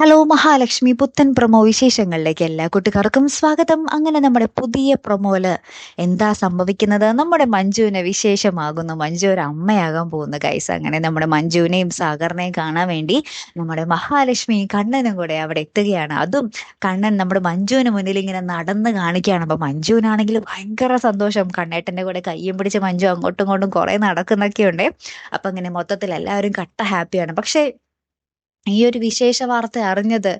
Hello Mahalakshmi പുത്തൻ promo വിശേഷങ്ങളിലേക്ക് എല്ലാ കൂട്ടുകാർക്കും സ്വാഗതം. അങ്ങനെ നമ്മുടെ പുതിയ പ്രൊമോയില് എന്താ സംഭവിക്കുന്നത്? നമ്മുടെ മഞ്ജുവിന് വിശേഷമാകുന്നു. മഞ്ജു ഒരു അമ്മയാകാൻ പോകുന്നു ഗൈസ്. അങ്ങനെ നമ്മുടെ മഞ്ജുവിനെയും സാഗറിനെയും കാണാൻ വേണ്ടി നമ്മുടെ മഹാലക്ഷ്മിയും കണ്ണനും കൂടെ അവിടെ എത്തുകയാണ്. അതും കണ്ണൻ നമ്മുടെ മഞ്ജുവിന് മുന്നിൽ ഇങ്ങനെ നടന്ന് കാണിക്കുകയാണ്. അപ്പൊ മഞ്ജുവിനാണെങ്കിൽ ഭയങ്കര സന്തോഷം. കണ്ണേട്ടന്റെ കൂടെ കയ്യും പിടിച്ച് മഞ്ജു അങ്ങോട്ടും ഇങ്ങോട്ടും കുറെ നടക്കുന്നൊക്കെ ഉണ്ട്. അപ്പൊ അങ്ങനെ മൊത്തത്തിൽ എല്ലാവരും കട്ട ഹാപ്പിയാണ്. പക്ഷെ ഈ ഒരു വിശേഷ വാർത്ത അറിഞ്ഞത്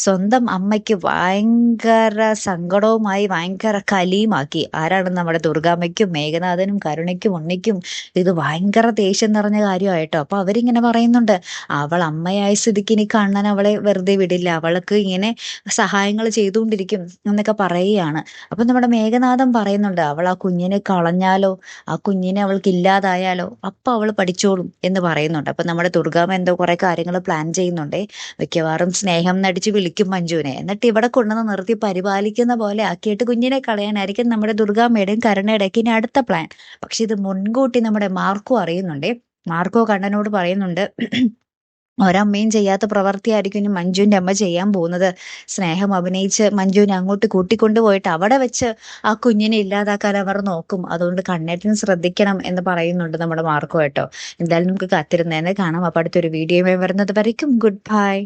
സ്വന്തം അമ്മയ്ക്ക് ഭയങ്കര സങ്കടവുമായി ഭയങ്കര കലിയുമാക്കി. ആരാണ്? നമ്മുടെ ദുർഗാമ്മയ്ക്കും മേഘനാഥനും കരുണയ്ക്കും ഉണ്ണിക്കും ഇത് ഭയങ്കര ദേഷ്യം നിറഞ്ഞ കാര്യമായിട്ടോ. അപ്പൊ അവരിങ്ങനെ പറയുന്നുണ്ട്, അവൾ അമ്മയായ സ്ഥിതിക്ക് ഇനി കണ്ണൻ അവളെ വെറുതെ വിടില്ല, അവൾക്ക് ഇങ്ങനെ സഹായങ്ങൾ ചെയ്തുകൊണ്ടിരിക്കും എന്നൊക്കെ പറയുകയാണ്. അപ്പൊ നമ്മുടെ മേഘനാഥൻ പറയുന്നുണ്ട്, അവൾ ആ കുഞ്ഞിനെ കളഞ്ഞാലോ, ആ കുഞ്ഞിനെ അവൾക്ക് ഇല്ലാതായാലോ, അപ്പൊ അവൾ പഠിച്ചോളും എന്ന് പറയുന്നുണ്ട്. അപ്പൊ നമ്മുടെ ദുർഗാമ്മ എന്തോ കുറെ കാര്യങ്ങൾ പ്ലാൻ ചെയ്യുന്നുണ്ടേ. മിക്കവാറും സ്നേഹം നടിച്ച് വിളിക്കും മഞ്ജുവിനെ, എന്നിട്ട് ഇവിടെ കൊണ്ടുവന്ന് നിർത്തി പരിപാലിക്കുന്ന പോലെ ആക്കിയിട്ട് കുഞ്ഞിനെ കളയാനായിരിക്കും നമ്മുടെ ദുർഗാമ്മയുടെയും കരുണയുടെയൊക്കെ ഇനി അടുത്ത പ്ലാൻ. പക്ഷെ ഇത് മുൻകൂട്ടി നമ്മുടെ മാർക്കോ അറിയുന്നുണ്ടേ. മാർക്കോ കണ്ണനോട് പറയുന്നുണ്ട്, ഒരമ്മയും ചെയ്യാത്ത പ്രവൃത്തിയായിരിക്കും ഇനി മഞ്ജുവിന്റെ അമ്മ ചെയ്യാൻ പോകുന്നത്. സ്നേഹം അഭിനയിച്ച് മഞ്ജുവിനെ അങ്ങോട്ട് കൂട്ടിക്കൊണ്ടുപോയിട്ട് അവിടെ വെച്ച് ആ കുഞ്ഞിനെ ഇല്ലാതാക്കാൻ അവർ നോക്കും. അതുകൊണ്ട് കണ്ണേറ്റിന് ശ്രദ്ധിക്കണം എന്ന് പറയുന്നുണ്ട് നമ്മുടെ മാർക്കോ കേട്ടോ. എന്തായാലും നമുക്ക് കാത്തിരുന്നേനെ കാണാം. അപ്പൊ അടുത്തൊരു വീഡിയോയുമായി വരുന്നത് വരയ്ക്കും ഗുഡ് ബൈ.